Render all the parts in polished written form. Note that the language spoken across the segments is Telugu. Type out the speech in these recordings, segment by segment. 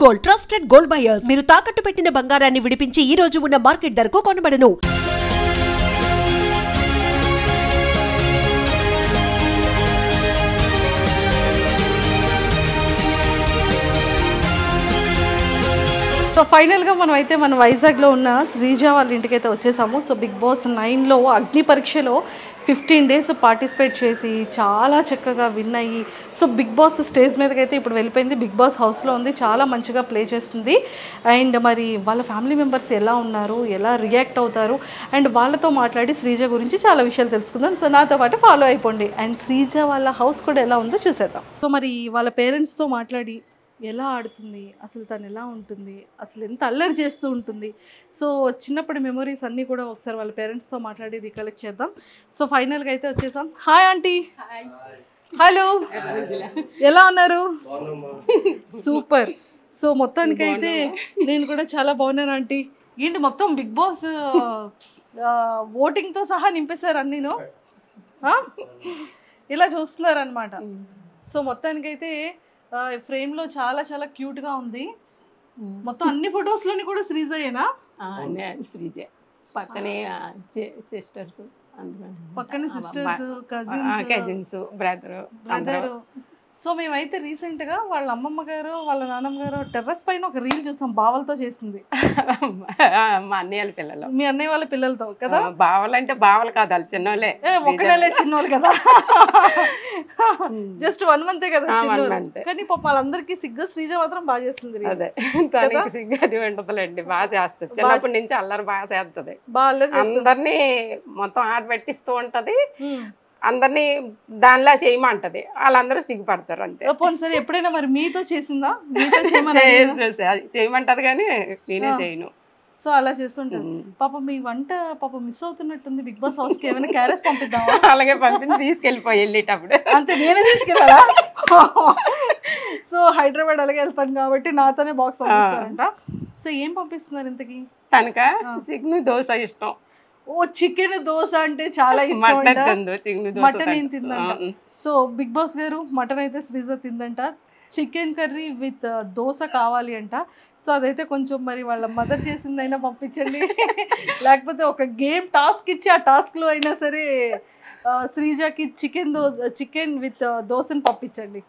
గోల్డ్ ట్రస్టెడ్ గోల్డ్ బయర్స్ మీరు తాకట్టు పెట్టిన బంగారాన్ని విడిపించి ఈ రోజు ఉన్న మార్కెట్ ధరకు కొనబడను. సో ఫైనల్గా మనం అయితే మన వైజాగ్లో ఉన్న శ్రీజ వాళ్ళ ఇంటికి అయితే వచ్చేసాము. సో బిగ్ బాస్ 9లో అగ్ని పరీక్షలో 15 days పార్టిసిపేట్ చేసి చాలా చక్కగా విన్ అయ్యి సో బిగ్ బాస్ స్టేజ్ మీదకి అయితే ఇప్పుడు వెళ్ళిపోయింది. బిగ్ బాస్ హౌస్లో ఉంది, చాలా మంచిగా ప్లే చేస్తుంది. అండ్ మరి వాళ్ళ ఫ్యామిలీ మెంబర్స్ ఎలా ఉన్నారు, ఎలా రియాక్ట్ అవుతారు, అండ్ వాళ్ళతో మాట్లాడి శ్రీజ గురించి చాలా విషయాలు తెలుసుకుందాం. సో నాతో పాటు ఫాలో అయిపోండి. అండ్ శ్రీజ వాళ్ళ హౌస్ కూడా ఎలా ఉందో చూసేద్దాం. సో మరి వాళ్ళ పేరెంట్స్తో మాట్లాడి ఎలా ఆడుతుంది, అసలు తను ఎలా ఉంటుంది, అసలు ఎంత అల్లరి చేస్తూ ఉంటుంది, సో చిన్నప్పటి మెమొరీస్ అన్నీ కూడా ఒకసారి వాళ్ళ పేరెంట్స్తో మాట్లాడి రికలెక్ట్ చేద్దాం. సో ఫైనల్గా అయితే వచ్చేసాం. Hi aunty. హలో, ఎలా ఉన్నారు? సూపర్. సో మొత్తానికైతే నేను కూడా చాలా బాగున్నాను ఆంటీ. ఏంటి మొత్తం బిగ్ బాస్ ఓటింగ్తో సహా నింపేశారు అన్నీను, ఇలా చూస్తున్నారనమాట. సో మొత్తానికైతే ఫ్రేమ్లో చాలా చాలా క్యూట్గా ఉంది. మొత్తం అన్ని ఫొటోస్లోని కూడా శ్రీజయేనా? శ్రీజే. పక్కనే సిస్టర్స్, పక్కనే సిస్టర్స్, కజిన్స్, బ్రదరు. సో మేమైతే రీసెంట్గా వాళ్ళ అమ్మమ్మ గారు వాళ్ళ నాన్నమ్మ గారు టెర్రస్ పైన ఒక రీల్ చూసాం, బావలతో చేసింది. మా అన్నయ్య వాళ్ళ పిల్లలు. మీ అన్నయ్య వాళ్ళ పిల్లలతో కదా? బావలు అంటే బావలు కాదు, వాళ్ళు చిన్నోళ్ళే. ఒకళ్ళే చిన్నోళ్ళు కదా, జస్ట్ 1 month కదా. కానీ పాప వాళ్ళందరికీ సిగ్గు, శ్రీజ మాత్రం బాగా చేస్తుంది. అదే తనకి సిగ్గు అది ఉంటుందిలేండి, బాగా చేస్తుంది. చిన్నప్పటి నుంచి అల్లరి బాగా చేస్తుంది, అందరినీ మొత్తం ఆట పెట్టిస్తూ ఉంటది, అందరినీ దానిలా చేయమంటది, వాళ్ళందరూ సిగ్గుపడతారు అంతే. సరే ఎప్పుడైనా మరి మీతో చేసిందా? చేయమంటది కానీ నేనే చేయను. సో అలా చేస్తుంటాను. పాప మీ వంట పాప మిస్ అవుతున్నట్టుంది బిగ్ బాస్ హౌస్ కి, ఏమైనా క్యారెస్ పంపిద్దామా? అలాగే పంపించి తీసుకెళ్ళిపోయి వెళ్ళేటప్పుడు. అంతే, నేనే తీసుకెళ్ళాలా? సో హైదరాబాద్ అలాగే వెళ్తాను కాబట్టి నాతోనే బాక్స్ పంపిస్తారంట. సో ఏం పంపిస్తున్నారు ఇంతకి? తనక చికెన్ దోశ ఇష్టం. ఓ, చికెన్ దోశ అంటే చాలా ఇష్టం. మటన్ ఏం తిందంట. సో బిగ్ బాస్ గారు మటన్ అయితే శ్రీజ తిందంట, చికెన్ కర్రీ విత్ దోశ కావాలి అంట. సో అదైతే కొంచెం మరి వాళ్ళ మదర్ చేసిందైనా పంపించండి, లేకపోతే ఒక గేమ్ టాస్క్ ఇచ్చి ఆ టాస్క్లో అయినా సరే శ్రీజకి చికెన్ విత్ దోశని పంపించండి.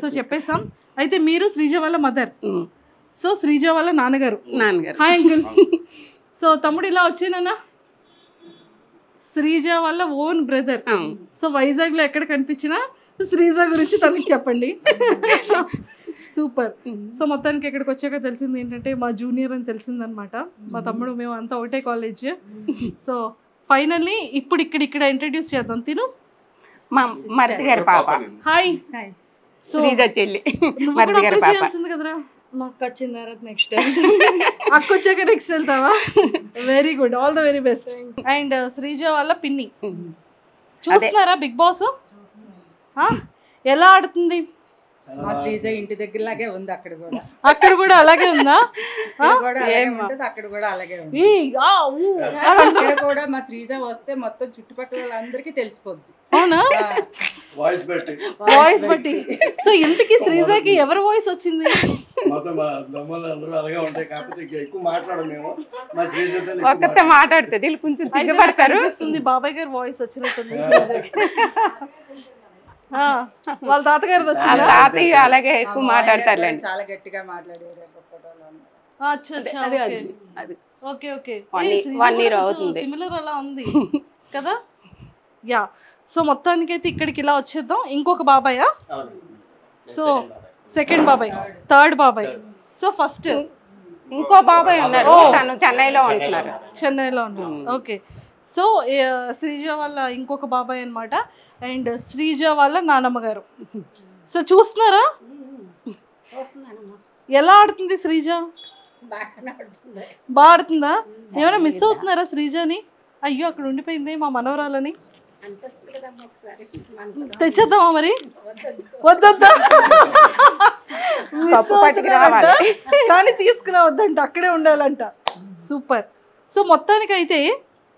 సో చెప్పేసాం. అయితే మీరు శ్రీజ వాళ్ళ మదర్, సో శ్రీజ వాళ్ళ నాన్నగారు. Hi uncle. సో తమ్ముడు ఇలా వచ్చేనన్నా శ్రీజ వాళ్ళ ఓన్ బ్రదర్. సో వైజాగ్లో ఎక్కడ కనిపించినా శ్రీజ గురించి తనకి చెప్పండి. సూపర్. సో మొత్తానికి ఇక్కడికి వచ్చాక తెలిసింది ఏంటంటే మా జూనియర్ అని తెలిసిందనమాట. మా తమ్ముడు, మేము అంతా ఒకటే కాలేజ్. సో ఫైనల్లీ ఇప్పుడు ఇక్కడ ఇంట్రడ్యూస్ చేద్దాం. తిను మా మరిది గారి పాప. హాయ్. శ్రీజ చెల్లి, మరిది గారి పాప. కదరా, మా అక్క వచ్చిన తర్వాత నెక్స్ట్ టైం, అక్క వచ్చాక నెక్స్ట్ వెళ్తావా? Very good, all the very best. And Sreeja వాళ్ళ పిన్ని. చూస్తున్నారా బిగ్ బాస్? ఎలా ఆడుతుంది? మా శ్రీజ ఇంటి దగ్గరలాగే ఉంది, అక్కడ కూడా అలాగే ఉందా? అక్కడ కూడా అలాగే ఉంది. అక్కడ కూడా మా శ్రీజ వస్తే మొత్తం చుట్టుపక్కల వాళ్ళందరికీ తెలిసిపోద్ది. అవునా? వాయిస్ బట్టి. సో ఇంతకీ శ్రీజకి ఎవరి వాయిస్ వచ్చింది? ఒక్కతే మాట్లాడుతుంది, కొంచెం సిగ్గుపడతారు. బాబాయ్ గారు వాయిస్ వచ్చినట్టుంది. వాళ్ళ తాతగారు వచ్చింది, తాతయ్య అలాగే ఎక్కువ మాట్లాడతారు, చాలా గట్టిగా మాట్లాడారు. ఓకే ఓకే, 1 year అవుతుంది, సిమిలర్ అలా ఉంది కదా. యా. సో మొత్తానికైతే ఇక్కడికి ఇలా వచ్చేద్దాం. ఇంకొక బాబాయా? సో సెకండ్ బాబాయ్, థర్డ్ బాబాయ్. సో ఫస్ట్ ఇంకో బాబాయ్ ఉన్నారు, తను చెన్నైలో ఉన్నారు. ఓకే. సో శ్రీజ వాళ్ళ ఇంకొక బాబాయ్ అనమాట. అండ్ శ్రీజ వాళ్ళ నానమ్మ గారు. సో చూస్తున్నారా ఎలా ఆడుతుంది శ్రీజ? బాగా ఆడుతుందా? ఏమైనా మిస్ అవుతున్నారా శ్రీజని? అయ్యో అక్కడ ఉండిపోయింది మా మనవరాలని, తెచ్చేద్దామా మరి? వద్దా, కానీ తీసుకురావద్దంట, అక్కడే ఉండాలంట. సూపర్. సో మొత్తానికైతే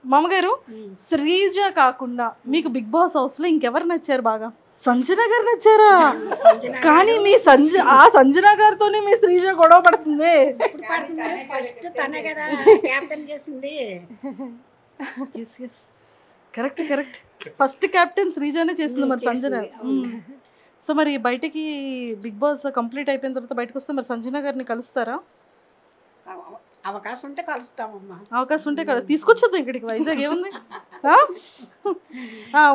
మామగారు శ్రీజ కాకుండా మీకు బిగ్ బాస్ హౌస్లో ఇంకెవరు నచ్చారు బాగా? సంజన గారు నచ్చారా? కానీ మీ సంజన గారితోనే మీ శ్రీజ గొడవ పడుతుంది. ఫస్ట్ తనే కదా క్యాప్టెన్ చేసింది. కరెక్ట్ ఫస్ట్ క్యాప్టెన్ శ్రీజానే చేసింది మరి సంజన. సో మరి బయటకి బిగ్ బాస్ కంప్లీట్ అయిపోయిన తర్వాత బయటకు వస్తే మరి సంజన గారిని కలుస్తారా? అవకాశం ఉంటే కలుస్తామమ్మా. అవకాశం ఉంటే తీసుకొచ్చేద్దాం ఇక్కడికి, వైజాగ్ ఏముంది.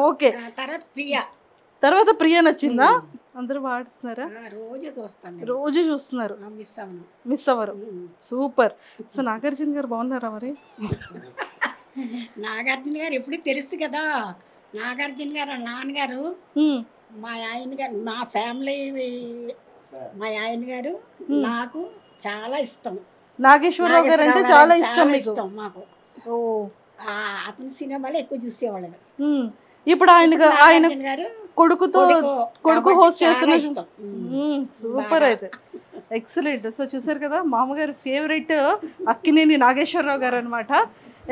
ఓకే, తర్వాత ప్రియా నచ్చిందా? అందరూ వాడుతున్నారా? రోజు చూస్తున్నారు, మిస్ అవ్వరు. సూపర్. సో నాగార్జున గారు బాగున్నారా మరి? నాగార్జున గారు ఎప్పుడు తెలుసు కదా. నాగార్జున గారు నాన్నగారు, మా ఆయన గారు, మా ఫ్యామిలీ, మా ఆయన గారు నాకు చాలా ఇష్టం. నాగేశ్వరరావు గారు అంటే చాలా ఇష్టం మాకు. అతని సినిమాలు ఎక్కువ చూసేవాళ్ళు. ఇప్పుడు ఆయన కొడుకు హోస్ట్ చేస్తున్న. సూపర్, అయితే ఎక్సలెంట్. సో చూసారు కదా, మామగారు ఫేవరెట్ అక్కినేని నాగేశ్వరరావు గారు అనమాట.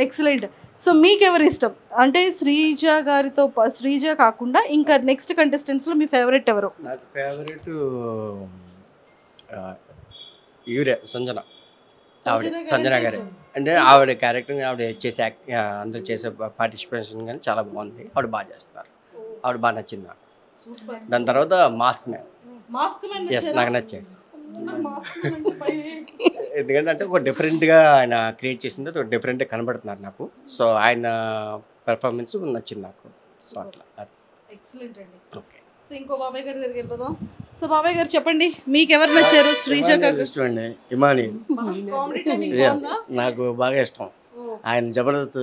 ఎక్సలెంట్. సో మీకు ఎవరు ఇష్టం అంటే శ్రీజ కాకుండా ఇంకా నెక్స్ట్ కంటెస్టెంట్స్ లో మీ ఫేవరెట్ ఎవరు? నాకు ఫేవరెట్ ఈవిడే సంజన గారు. అంటే ఆవిడ క్యారెక్టర్, ఆవిడ చేసే అందరు చేసే పార్టిసిపేషన్ కానీ చాలా బాగుంది. ఆవిడ బాగా చేస్తున్నారు, ఆవిడ బాగా నచ్చింది నాకు. దాని తర్వాత మాస్క్ మ్యాన్, ఎస్ నాకు నచ్చాయి. ఎందుకంటే అంటే ఒక డిఫరెంట్గా ఆయన క్రియేట్ చేసింది, ఒక డిఫరెంట్గా కనబడుతున్నారు నాకు. సో ఆయన పెర్ఫార్మెన్స్ నచ్చింది నాకు. సో అట్లా ఎక్సలెంట్ అండి. ఓకే, సో ఇంకో బాబాయ్ గారి దగ్గరికి వెళ్ళిపోదాం. సో బాబాయ్ గారు చెప్పండి, మీకు ఎవరు నచ్చారు? శ్రీజ ఇష్టం అండి, ఇమాని. నాకు బాగా ఇష్టం. ఆయన జబర్దస్త్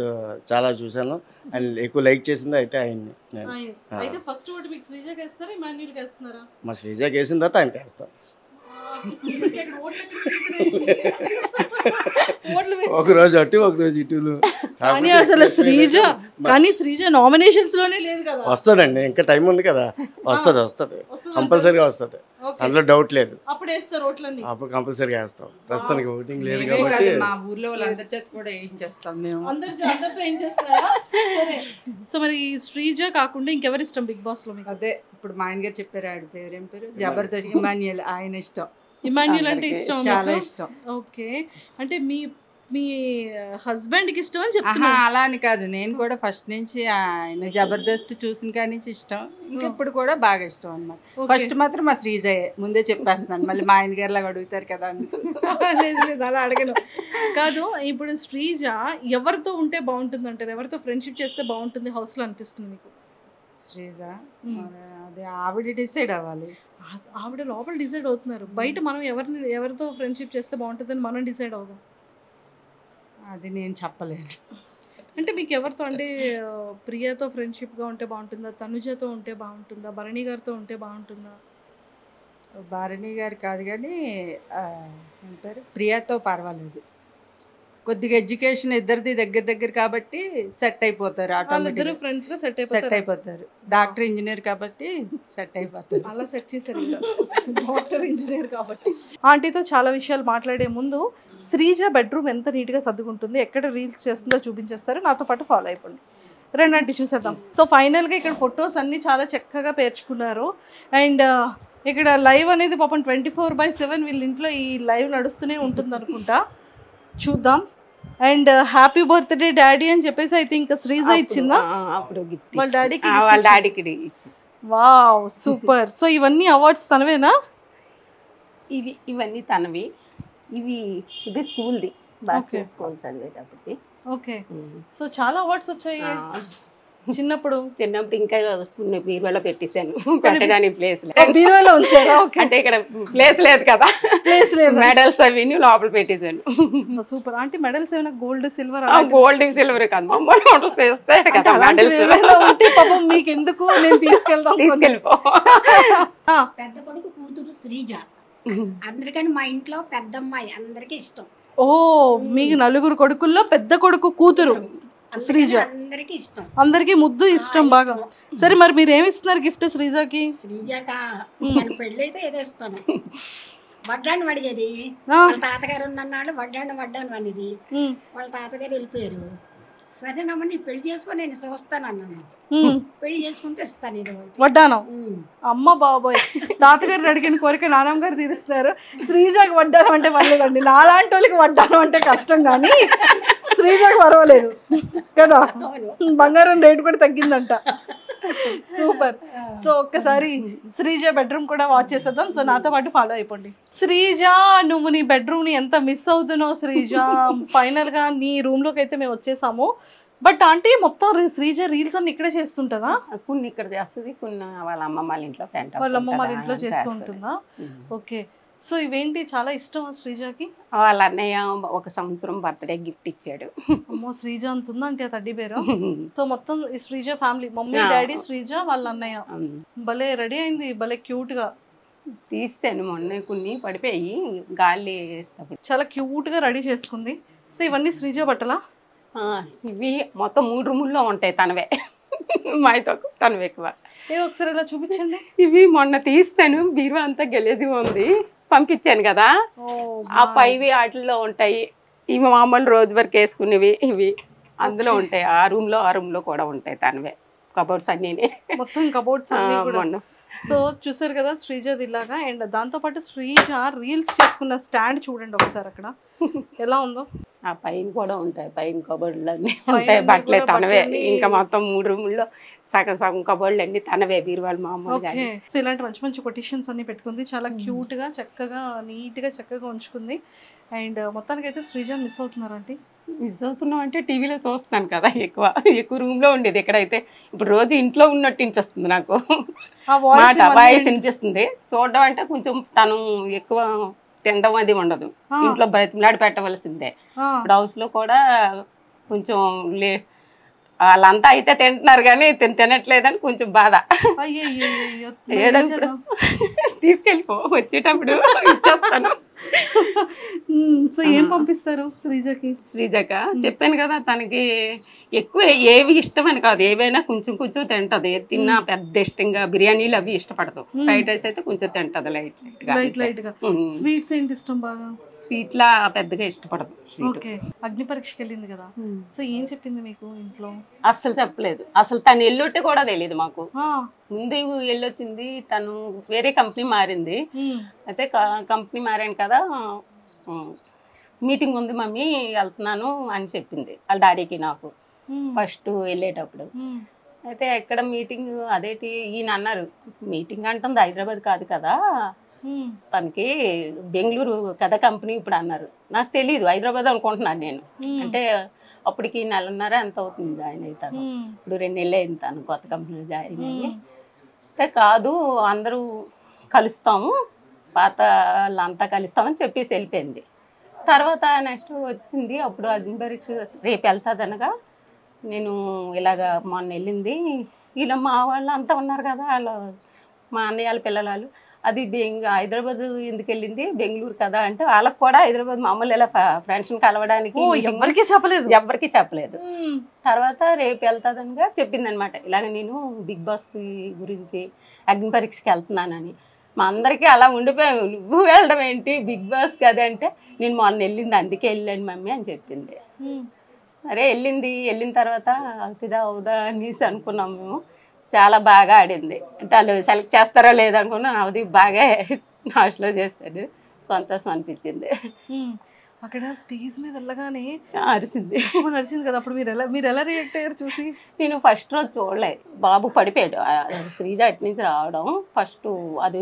చాలా చూసాను, ఆయన ఎక్కువ లైక్ చేసింది అయితే ఆయన్ని. అయితే ఫస్ట్ ఓటు మీకు శ్రీజకి వేస్తారా, ఇమాన్యుల్కి వేస్తున్నారా? మా శ్రీజకి వేసిన తర్వాత ఆయనకి వేస్తాం. ఒక రోజు అటు ఒక రోజు ఇటు. కానీ అసలు శ్రీజ నామినేషన్స్ లోనే లేదు కదా. వస్తుందండి, ఇంకా టైం ఉంది కదా. వస్తుంది కంపల్సరీగా వస్తుంది, అందులో డౌట్ లేదు. అప్పుడు కంపల్సరీగా వేస్తాం. ప్రస్తుతానికి ఓటింగ్ లేదు కాబట్టి మా ఊర్లో వాళ్ళందరి చేత కూడా ఏం చేస్తాం మేము. అందరితో ఏం చేస్తారా? సో మరి శ్రీజ కాకుండా ఇంకెవరు ఇష్టం బిగ్ బాస్ లో మీకు? అదే ఇప్పుడు మా ఆయన గారు చెప్పారు, ఆవిడ పేరు ఏం పేరు, జబర్దస్త్ ఇమాన్యుయల్. ఆయన ఇష్టం, ఇమాన్యుల్ అంటే ఇష్టం, చాలా ఇష్టం. ఓకే, అంటే మీ హస్బెండ్ కి ఇష్టం అని చెప్తున్నా. అలా అని కాదు, నేను కూడా ఫస్ట్ నుంచి ఆయన జబర్దస్త్ చూసిన కాడి నుంచి ఇష్టం, ఇంకా ఇప్పుడు కూడా బాగా ఇష్టం అన్నమాట. ఫస్ట్ మాత్రం మా శ్రీజయే, ముందే చెప్పేస్తున్నాను, మళ్ళీ మా ఆయన గారిలాగా అడుగుతారు కదా. లేదు అలా అడగను. కాదు, ఇప్పుడు శ్రీజ ఎవరితో ఉంటే బాగుంటుంది అంటారు? ఎవరితో ఫ్రెండ్షిప్ చేస్తే బాగుంటుంది హౌస్ లో అనిపిస్తుంది మీకు? శ్రీజ అదే ఆవిడ డిసైడ్ అవ్వాలి. ఆవిడ లోపల డిసైడ్ అవుతున్నారు, బయట మనం ఎవరితో ఫ్రెండ్షిప్ చేస్తే బాగుంటుందని మనం డిసైడ్ అవుదాం. అది నేను చెప్పలేను. అంటే మీకు ఎవరితో, అంటే ప్రియతో ఫ్రెండ్షిప్గా ఉంటే బాగుంటుందా, తనుజతో ఉంటే బాగుంటుందా, భరణి గారితో ఉంటే బాగుంటుందా? భరణి గారు కాదు కానీ అంటారు ప్రియాతో పర్వాలేదు. కొద్దిగా ఎడ్యుకేషన్ ఇద్దరిది దగ్గర కాబట్టి సెట్ అయిపోతారు, ఆటోమేటిక్ ఫ్రెండ్స్గా సెట్ అయిపోతారు. డాక్టర్ ఇంజనీర్ కాబట్టి సెట్ అయిపోతారు. అలా సెట్ చేశారు డాక్టర్ ఇంజనీర్ కాబట్టి. ఆంటీతో చాలా విషయాలు మాట్లాడే ముందు శ్రీజ బెడ్రూమ్ ఎంత నీట్గా సర్దుకుంటుంది, ఎక్కడ రీల్స్ చేస్తుందో చూపించేస్తారు, నాతో పాటు ఫాలో అయిపోండి. రెండంటి చూసేద్దాం. సో ఫైనల్గా ఇక్కడ ఫొటోస్ అన్నీ చాలా చక్కగా పేర్చుకున్నారు. అండ్ ఇక్కడ లైవ్ అనేది పాపం 24/7 వీళ్ళ ఇంట్లో ఈ లైవ్ నడుస్తూనే ఉంటుంది అనుకుంటా, చూద్దాం. అండ్ హ్యాపీ బర్త్డే డాడీ అని చెప్పేసి అయితే ఇంకా శ్రీజ ఇచ్చిందా వాళ్ళ డాడీకి? Wow, super. సో ఇవన్నీ అవార్డ్స్ తనవేనా? ఇవన్నీ తనవి. ఇది స్కూల్ది, స్కూల్ చదివేటప్పటికి. ఓకే, సో చాలా అవార్డ్స్ వచ్చాయి చిన్నప్పుడు. ఇంకా బీరువాలో పెట్టేశాను, పెట్టడానికి ప్లేస్ బీరువాలో ఉంచారా? అంటే ఇక్కడ ప్లేస్ లేదు కదా, ప్లేస్ లేదు. మెడల్స్ అవి లోపల పెట్టేశాను. సూపర్. అంటే మెడల్స్ ఏమైనా గోల్డ్ సిల్వర్? గోల్డ్ సిల్వర్ కాదు, పాపం మీకు ఎందుకు, నేను తీసుకెళ్ళిపో. పెద్ద కొడుకు కూతురు శ్రీజ, అందరికని మా ఇంట్లో పెద్దమ్మాయి, అందరికి ఇష్టం. ఓ, మీకు నలుగురు కొడుకుల్లో పెద్ద కొడుకు కూతురు శ్రీజ, అందరికి ఇష్టం, అందరికి ముద్దు ఇష్టం బాగా. సరే మరి మీరు ఏమి ఇస్తున్నారు గిఫ్ట్ శ్రీజకి? శ్రీజకా పెళ్ళి అయితే ఏదేస్తాను, వడ్డాను అడిగేది. వాళ్ళ తాతగారు ఉన్నన్నాళ్ళు వడ్డాను అనేది, వాళ్ళ తాతగారు వెళ్ళిపోయారు. సరేనమ్మా నీ పెళ్లి చేసుకొని నేను చూస్తాను అన్నాను. పెళ్లి చేసుకుంటే ఇస్తాను ఇది వడ్డానం. అమ్మ బాబోయ్, తాతగారిని అడిగిన కోరిక నానమ్మ గారు తీరుస్తున్నారు. శ్రీజాకి వడ్డానం అంటే పర్లేదండి, నాలాంటి వాళ్ళకి వడ్డానం అంటే కష్టం, కానీ శ్రీజాకి పర్వాలేదు కదా, బంగారం రేటు కూడా తగ్గిందంట. సూపర్. సో ఒక్కసారి శ్రీజ బెడ్రూమ్ కూడా వాచ్ చేసేద్దాం. సో నాతో పాటు ఫాలో అయిపోండి. శ్రీజ, నువ్వు నీ బెడ్రూమ్ ని ఎంత మిస్ అవుతున్నావు శ్రీజ. ఫైనల్ గా నీ రూమ్ లోకి అయితే మేము వచ్చేసాము. బట్ ఆంటీ మొత్తం శ్రీజ రీల్స్ అన్ని ఇక్కడే చేస్తుంటదా? కొన్ని ఇక్కడ చేస్తుంది, కొన్ని వాళ్ళ అమ్మమ్మ వాళ్ళ ఇంట్లో వాళ్ళ అమ్మమ్మ వాళ్ళ ఇంట్లో చేస్తూ ఉంటుందా? ఓకే. సో ఇవేంటి చాలా ఇష్టం శ్రీజకి? వాళ్ళ అన్నయ్య 1 సంవత్సరం బర్త్డే గిఫ్ట్ ఇచ్చాడు. అమ్మో, శ్రీజ అంత ఉందంటే ఆ తడ్డీ పేరు. సో మొత్తం Sreeja family, mummy daddy Sreeja వాళ్ళ అన్నయ్య. భలే రెడీ అయింది, భలే క్యూట్ గా తీసాను మొన్న, కొన్ని పడిపోయి గాలి చాలా క్యూట్ గా రెడీ చేసుకుంది. సో ఇవన్నీ శ్రీజ బట్టలా? ఇవి మొత్తం 3 రూముల్లో ఉంటాయి తనవే, మాతో తనవే ఎక్కువ. ఏ ఒకసారి ఇలా చూపించండి. ఇవి మొన్న తీసాను, బీరువా అంతా గెలేజిగా ఉంది, పంపించాను కదా, ఆ పైవి వాటిల్లో ఉంటాయి. ఇవి మామూలు రోజు వరకు వేసుకునేవి, ఇవి అందులో ఉంటాయి. ఆ రూమ్ లో కూడా ఉంటాయి తనవే కబోర్డ్స్ అన్నీ, మొత్తం కబోర్డ్స్ అన్ని కూడా. సో చూసారు కదా శ్రీజది ఇలాగా. అండ్ దాంతోపాటు శ్రీజ రీల్స్ చేసుకున్న స్టాండ్ చూడండి ఒకసారి అక్కడ ఎలా ఉందో. ఆ పైన కూడా ఉంటాయి, పైన కబోర్డులు అన్నీ ఉంటాయి, బట్టలే తనవే. ఇంకా మొత్తం 3 రూముల్లో సగం కబోర్డులు అన్ని తనవే, బీరువాళ్ళు మామూలుగా. సో ఇలాంటి మంచి మంచి కొటేషన్స్ అన్ని పెట్టుకుంది, చాలా క్యూట్ గా చక్కగా నీట్ గా చక్కగా ఉంచుకుంది. అండ్ మొత్తానికి అయితే శ్రీజ మిస్ అవుతున్నారంటే? మిస్ అవుతున్నాం అంటే టీవీలో చూస్తున్నాను కదా, ఎక్కువ రూమ్ లో ఉండేది. ఎక్కడైతే ఇప్పుడు రోజు ఇంట్లో ఉన్నట్టు వినిపిస్తుంది నాకు, వాయిస్ వినిపిస్తుంది. చూడడం అంటే కొంచెం తను ఎక్కువ తినడం అది ఉండదు, ఇంట్లో బ్రతిమలాడి పెట్టవలసిందే. ఇప్పుడు హౌస్ లో కూడా కొంచెం వాళ్ళంతా అయితే తింటున్నారు కానీ తినట్లేదని కొంచెం బాధ. ఏదప్పుడు తీసుకెళ్ళిపో, వచ్చేటప్పుడు ఇచ్చేస్తాను. సో ఏం పంపిస్తారు శ్రీజకి? శ్రీజక చెప్పాను కదా, తనకి ఎక్కువ ఏవి ఇష్టం అని కాదు, ఏవైనా కొంచెం తింటది. తిన్నా పెద్ద ఇష్టంగా బిర్యానీలు అవి ఇష్టపడదు. ఫ్రైడ్ రైస్ అయితే కొంచెం తింటది లైట్ గా. స్వీట్స్ ఏంటి ఇష్టం బాగా? స్వీట్ లా పెద్దగా ఇష్టపడదు. అగ్ని పరీక్షకి వెళ్ళింది కదా, సో ఏం చెప్పింది మీకు ఇంట్లో? అస్సలు చెప్పలేదు, అసలు తను ఎల్లొట్టే కూడా తెలియదు మాకు. ముందు వెళ్ళొచ్చింది, తను వేరే కంపెనీ మారింది. అయితే కంపెనీ మారాను కదా, మీటింగ్ ఉంది మమ్మీ వెళ్తున్నాను అని చెప్పింది వాళ్ళ డాడీకి నాకు ఫస్ట్ వెళ్ళేటప్పుడు. అయితే ఎక్కడ మీటింగ్, అదేంటి ఈయన అన్నారు, మీటింగ్ అంటుంది హైదరాబాద్ కాదు కదా, తనకి బెంగళూరు కదా కంపెనీ ఇప్పుడు అన్నారు. నాకు తెలియదు, హైదరాబాద్ అనుకుంటున్నాను నేను. అంటే అప్పటికి 1.5 ఎంత అవుతుంది జాయిన్ అవుతాను, ఇప్పుడు 2 నెలలు అయింది తను కొత్త కంపెనీలో జాయిన్ అయ్యి. అయితే కాదు అందరూ కలుస్తాము, పాత వాళ్ళంతా కలుస్తామని చెప్పేసి వెళ్ళిపోయింది. తర్వాత నెక్స్ట్ వచ్చింది, అప్పుడు అగ్ని పరీక్ష రేపు వెళ్తుంది అనగా నేను ఇలాగ మొన్న వెళ్ళింది, ఇలా మా వాళ్ళు అంతా ఉన్నారు కదా, వాళ్ళ మా అన్నయ్య వాళ్ళ పిల్లలు, అది హైదరాబాద్ ఎందుకు వెళ్ళింది, బెంగళూరు కదా అంటే వాళ్ళకి కూడా హైదరాబాద్ మామూలు ఇలా ఫ్రెండ్స్ని కలవడానికి ఎవరికి చెప్పలేదు. తర్వాత రేపు వెళ్తాదనిగా చెప్పింది అనమాట. ఇలాగ నేను బిగ్ బాస్ గురించి అగ్ని పరీక్షకి వెళ్తున్నానని. మా అందరికీ అలా ఉండిపోయాము, నువ్వు వెళ్ళడం ఏంటి బిగ్ బాస్ కదా అంటే, నేను మొన్న వెళ్ళింది అందుకే వెళ్ళాను మమ్మీ అని చెప్పింది. అరే వెళ్ళిన తర్వాత అవుతుందా అవుదా అనేసి అనుకున్నాం మేము. చాలా బాగా ఆడింది, అంటే వాళ్ళు సెలెక్ట్ చేస్తారా లేదనుకున్నా, అది బాగా నాశలో చేశాడు, సంతోషం అనిపించింది. అక్కడ స్టేజ్ మీద వెళ్ళగానే అరిసింది కదా, అప్పుడు మీరు ఎలా రియాక్ట్ అయ్యారు చూసి? నేను ఫస్ట్ రోజు చూడలేదు, బాబు పడిపోయాడు. శ్రీజ అటు నుంచి రావడం ఫస్ట్, అది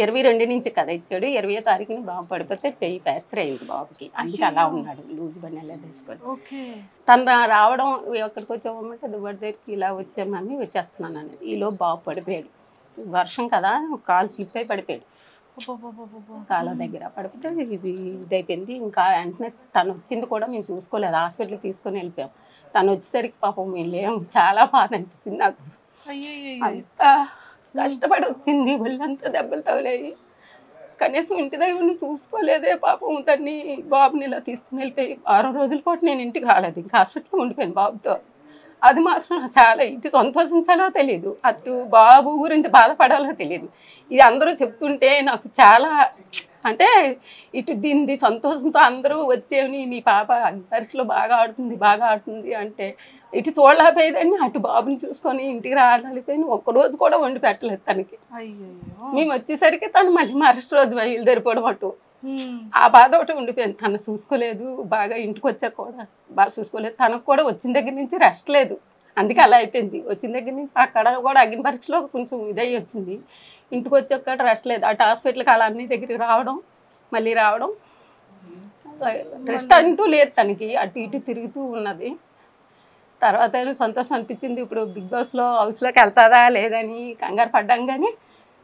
22 నుంచి కదా ఇచ్చాడు, 20వ తారీఖుని బాబు పడిపోతే చెయ్యి ఫ్రాక్చర్ అయింది బాబుకి, అందుకే అలా ఉన్నాడు లూజ్ బండి అలా తీసుకొని. తను రావడం ఎక్కడికి వచ్చామంటే దువ్వడి దగ్గరికి ఇలా వచ్చామని వచ్చేస్తున్నాను అనేది, ఈలో బాబు పడిపోయాడు. వర్షం కదా, కాలు స్లిప్ అయి పడిపోయాడు కాళ్ళ దగ్గర. పడిపోతే ఇదైపోయింది. ఇంకా వెంటనే తను వచ్చింది కూడా మేము చూసుకోలేదు, హాస్పిటల్కి తీసుకొని వెళ్ళిపోయాం. తను వచ్చేసరికి పాపం వెళ్ళాం, చాలా బాధ అనిపిస్తుంది నాకు. అంత కష్టపడి వచ్చింది, ఒళ్ళంతా దెబ్బలు తగిలాయి, కనీసం ఇంటి దగ్గర చూసుకోలేదే పాపం. తన్ని బాబుని ఇలా తీసుకుని వెళ్ళిపోయి 6 రోజుల పాటు నేను ఇంటికి రాలేదు, ఇంకా హాస్పిటల్లో ఉండిపోయాను బాబుతో. అది మాత్రం చాలా ఇటు సంతోషించాలో తెలియదు, అటు బాబు గురించి బాధపడాలో తెలియదు. ఇది అందరూ చెప్తుంటే నాకు చాలా అంటే ఇటు దీన్ని సంతోషంతో అందరూ వచ్చేవి నీ పాప పరీక్షలో బాగా ఆడుతుంది అంటే ఇటు చూడలేకపోయేదాన్ని, అటు బాబుని చూసుకొని ఇంటికి రాలేకపోయినా ఒక్కరోజు కూడా వండి పెట్టలేదు తనకి. మేము వచ్చేసరికి తను మళ్ళీ మరుసటి రోజు బయలుదేరిపోవడం అటు ఆ బాధ ఒకటి ఉండిపోయింది. తను చూసుకోలేదు, బాగా ఇంటికి వచ్చాక కూడా బాగా చూసుకోలేదు. తనకు కూడా వచ్చిన దగ్గర నుంచి రెస్ట్ లేదు, అందుకే అలా అయిపోయింది. వచ్చిన దగ్గర నుంచి అక్కడ కూడా అగ్ని పరీక్షలో కొంచెం ఇదయ్యి వచ్చింది, ఇంటికి వచ్చాక రెస్ట్ లేదు. అటు హాస్పిటల్కి అలా అన్ని దగ్గరికి రావడం మళ్ళీ రావడం, రెస్ట్ అంటూ లేదు తనకి, అటు ఇటు తిరుగుతూ ఉన్నది. తర్వాత సంతోషం అనిపించింది. ఇప్పుడు బిగ్ బాస్లో హౌస్లోకి వెళ్తుందా లేదని కంగారు పడ్డాం, కానీ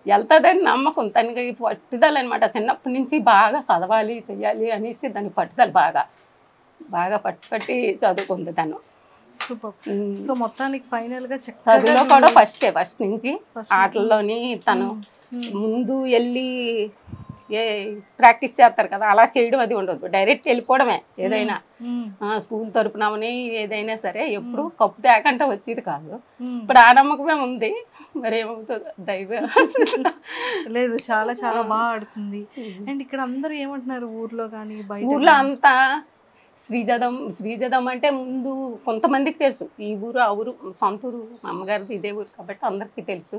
వెళ్తుందని నమ్మకం. తనకి పట్టుదల అనమాట, చిన్నప్పటి నుంచి బాగా చదవాలి చెయ్యాలి అనేసి దానికి పట్టుదల బాగా పట్టి చదువుకుంది తను. సూపర్. సో మొత్తానికి ఫైనల్గా చదువులో కూడా ఫస్ట్ నుంచి ఆటల్లోని తను ముందు వెళ్ళి ప్రాక్టీస్ చేస్తారు కదా, అలా చేయడం అది ఉండదు, డైరెక్ట్ వెళ్ళిపోవడమే. ఏదైనా స్కూల్ తరపునవని ఏదైనా సరే ఎప్పుడు కప్పు తేకంటే వచ్చేది కాదు. ఇప్పుడు ఆ నమ్మకమే ఉంది, మరేమవుతుందో దైవం. లేదు, చాలా చాలా బాగా ఆడుతుంది. అండ్ ఇక్కడ అందరూ ఏమంటున్నారు ఊర్లో కానీ బయట? ఊర్లో అంతా శ్రీజదం అంటే ముందు కొంతమందికి తెలుసు, ఈ ఊరు ఆ ఊరు సొంత ఊరు, అమ్మగారిది ఇదే ఊరు కాబట్టి అందరికీ తెలుసు.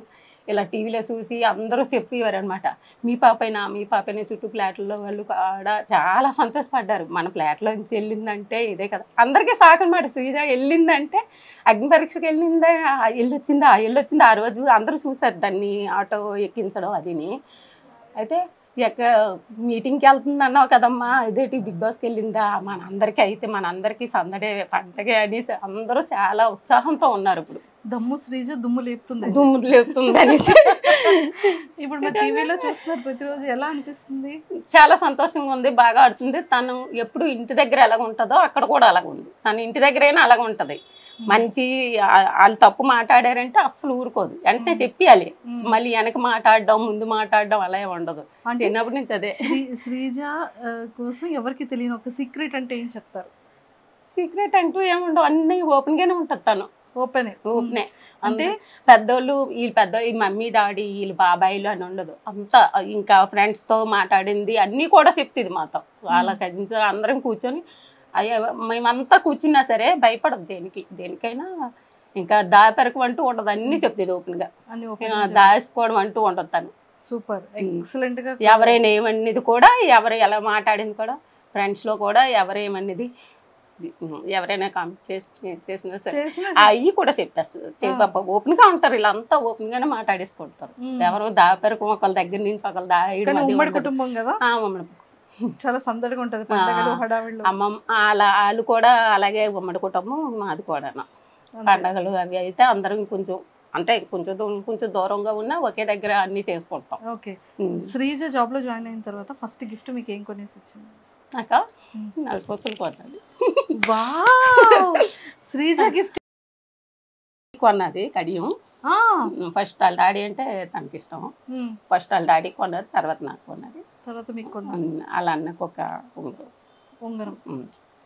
ఇలా టీవీలో చూసి అందరూ చెప్పేవారు అనమాట, మీ పాపైనా చుట్టూ ఫ్లాట్లలో వాళ్ళు కూడా చాలా సంతోషపడ్డారు. మన ఫ్లాట్లో నుంచి వెళ్ళిందంటే ఇదే కదా, అందరికీ సాకు అనమాట. శ్రీజ వెళ్ళిందంటే అగ్ని పరీక్షకి వెళ్ళొచ్చిందా ఆ రోజు అందరూ చూసారు దాన్ని, ఆటో ఎక్కించడం అదిని. అయితే మీటింగ్కి వెళ్తుంది అన్నావు కదమ్మా, ఇదేంటి బిగ్ బాస్కి వెళ్ళిందా, మనందరికీ సందడే పండగే అనేసి అందరూ చాలా ఉత్సాహంతో ఉన్నారు. ఇప్పుడు శ్రీజ దుమ్ము లేపుతుంది అనేసి ఇప్పుడు మా టీవీలో చూస్తున్నారు ప్రతిరోజు, ఎలా అనిపిస్తుంది? చాలా సంతోషంగా ఉంది, బాగా ఆడుతుంది. తను ఎప్పుడు ఇంటి దగ్గర ఎలాగ ఉంటుందో అక్కడ కూడా అలాగ ఉంది. తను ఇంటి దగ్గరైనా అలాగ ఉంటుంది. మంచి వాళ్ళు తప్పు మాట్లాడారంటే అస్సలు ఊరుకోదు, వెంటనే చెప్పాలి. మళ్ళీ వెనక మాట్లాడడం ముందు మాట్లాడడం అలా ఉండదు. చిన్నప్పటి నుంచి అదే. శ్రీజ కోసం ఎవరికి తెలియని ఒక సీక్రెట్ అంటే ఏం చెప్తారు? సీక్రెట్ అంటూ ఏముండవు, అన్నీ ఓపెన్గానే ఉంటుంది. తను ఓపెనే అంటే పెద్దోళ్ళు ఈ మమ్మీ డాడీ వీళ్ళు బాబాయిలు అని ఉండదు. అంతా ఇంకా ఫ్రెండ్స్తో మాట్లాడింది అన్నీ కూడా చెప్తుంది మాతో. వాళ్ళ కజిన్స్ అందరం కూర్చొని అయ్యో మేమంతా కూర్చున్నా సరే భయపడదు దేనికైనా. ఇంకా దాపెరకు అంటూ ఉండదు, అన్నీ చెప్తుంది ఓపెన్గా, దాచుకోవడం అంటూ ఉండదు తను. సూపర్, ఎక్సలెంట్ గా. ఎవరైనా ఏమన్నది కూడా, ఎవరు ఎలా మాట్లాడింది కూడా, ఫ్రెండ్స్లో కూడా ఎవరేమన్నది ఎవరైనా కాంపిటీషన్ చేసినా సరే అవి కూడా చెప్పేస్తుంది. ఓపెన్ గా ఉంటారు, వీళ్ళంతా ఓపెన్ గానే మాట్లాడేసుకుంటారు. ఎవరు దాపెరకు ఒకళ్ళ దగ్గర నుంచి ఒకళ్ళు దాయడం. కుటుంబం కదా, చాలా సందడిగా ఉంటది. అమ్మమ్మ వాళ్ళు కూడా అలాగే ఉమ్మడి కుటుంబం మాది కూడా. పండగలు అవి అయితే అందరం కొంచెం దూరంగా ఉన్నా ఒకే దగ్గర అన్ని చేసుకుంటాం. ఓకే. శ్రీజ జాబ్ లో జాయిన్ అయిన తర్వాత ఫస్ట్ గిఫ్ట్ మీకు ఏం కొనేసి ఇచ్చింది? నాక నలుపూసలు కొన్నది. శ్రీజ గిఫ్ట్ కొన్నది కడియం. ఫస్ట్ వాళ్ళ డాడీ అంటే తనకి ఇష్టం, ఫస్ట్ వాళ్ళ డాడీ కొన్నది, తర్వాత నాకు కొన్నది, తర్వాత మీకు కొన్నది. అలా అన్నకు ఒక ఉంగరం.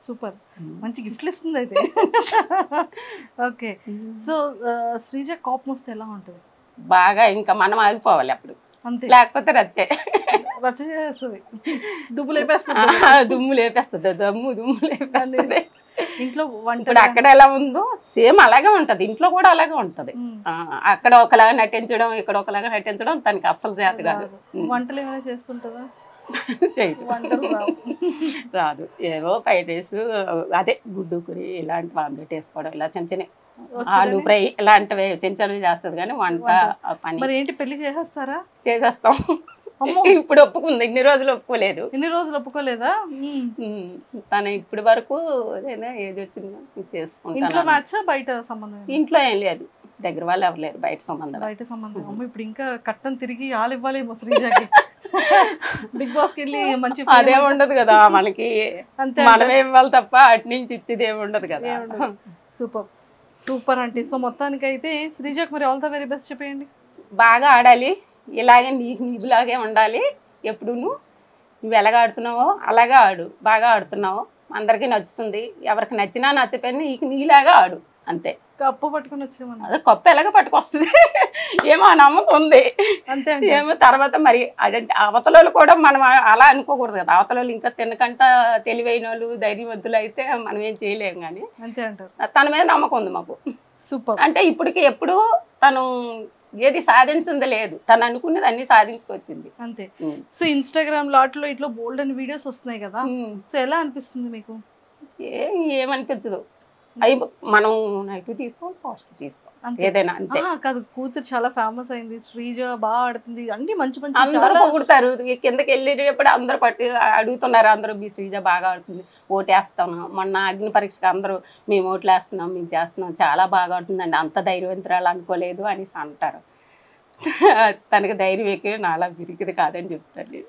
సూపర్, మంచి గిఫ్ట్లు ఇస్తుంది అయితే. ఓకే. సో శ్రీజ కోపం వస్తే ఎలా ఉంటుంది? బాగా ఇంకా మనం ఆగిపోవాలి అప్పుడు, అంతే, లేకపోతే రచ్చ చేస్తుంది, దుమ్ము లేపేస్తుంది. దుమ్ము లేపేస్తుంది. ఇంట్లో ఇప్పుడు అక్కడ ఎలా ఉందో సేమ్ అలాగే ఉంటది, ఇంట్లో కూడా అలాగే ఉంటది. అక్కడ ఒకలాగా నటించడం, ఇక్కడ ఒకలాగా నటించడం తనకి అస్సలు చేత కాదు. వంటలు ఏమైనా చేస్తుంటుందా? రాదు. ఏవో ఫ్రైడ్ రైస్, అదే గుడ్డు కూరి ఇలాంటివి ఆమ్లెట్ వేసుకోవడం, ఇలా చిన్న చిన్న ఆలు ఫ్రై ఇలాంటివి చిన్న చిన్నవి చేస్తుంది. కానీ వంట పని మరి ఏంటి, పెళ్లి చేసేస్తారా? చేసేస్తాం. ఇప్పుడు ఒప్పుకుంది, ఇన్ని రోజులు ఒప్పుకోలేదు. ఇన్ని రోజులు ఒప్పుకోలేదా? తను ఇప్పటి వరకు ఏది వచ్చిందో చేసుకుంటాను. బయట సంబంధం? ఇంట్లో ఏం లేదు, దగ్గర వాళ్ళు ఎవరు లేరు, బయట సంబంధం. అమ్మ ఇప్పుడు ఇంకా కట్టం తిరిగి ఆలు ఇవ్వాలేమో శ్రీజకి. బిగ్ బాస్కి వెళ్ళి మంచి అదే ఉండదు కదా మనకి, మనమే ఇవ్వాలి తప్ప అటు నుంచి ఇచ్చేది ఏమి ఉండదు కదా. సూపర్ సూపర్ అంటే. సో మొత్తానికి అయితే శ్రీజకి మరి ఆల్ ద వెరీ బెస్ట్ చెప్పేయండి. బాగా ఆడాలి, ఇలాగే నీకులాగే ఉండాలి. ఎప్పుడు నువ్వు ఎలాగ ఆడుతున్నావో అలాగే ఆడు, బాగా ఆడుతున్నావు, అందరికీ నచ్చుతుంది. ఎవరికి నచ్చినా నచ్చపోయినా నీలాగా ఆడు, అంతే. కప్పు పట్టుకొని వచ్చేమన్నా అదే కప్పు ఎలాగ పట్టుకొస్తుంది ఏమో ఆ నమ్మకం ఉంది. అంతే ఏమో తర్వాత మరి అదంటే అవతల కూడా మనం అలా అనుకోకూడదు కదా. అవతల ఇంకా తినకంట తెలివైన వాళ్ళు ధైర్యవంతులు అయితే మనం ఏం చేయలేము. కానీ అంతే అంటారు. తన మీద నమ్మకం ఉంది మాకు. సూపర్. అంటే ఇప్పటికి ఎప్పుడు తను ఏది సాధించింది లేదు, తను అనుకున్నది అన్ని సాధించుకొచ్చింది అంతే. సో ఇన్స్టాగ్రామ్ లాట్లో ఇట్లా బోల్డ్ అని వీడియోస్ వస్తున్నాయి కదా, సో ఎలా అనిపిస్తుంది మీకు? ఏమనిపించదు. అవి మనం నెగిటివ్ తీసుకోవాలి, పాజిటివ్ తీసుకోవాలి, ఏదైనా అంతే. కాదు, కూతురు చాలా ఫేమస్ అయింది, శ్రీజ బాగా ఆడుతుంది, అన్ని మంచి మంచి అందరూ పొగుడతారు. కిందకి వెళ్ళేటప్పుడు అందరూ అడుగుతున్నారు, అందరూ మీ శ్రీజ బాగా ఆడుతుంది, ఓటేస్తాను. మొన్న అగ్ని పరీక్షకు అందరూ మేము ఓట్లు వేస్తున్నాం, మేము చేస్తున్నాం, చాలా బాగా ఆడుతుందండి, అంత ధైర్యవంతురాలు అనుకోలేదు అనేసి అంటారు. తనకి ధైర్యం ఎక్కువ, నాలా విరిగిది కాదని చెప్తాను నేను.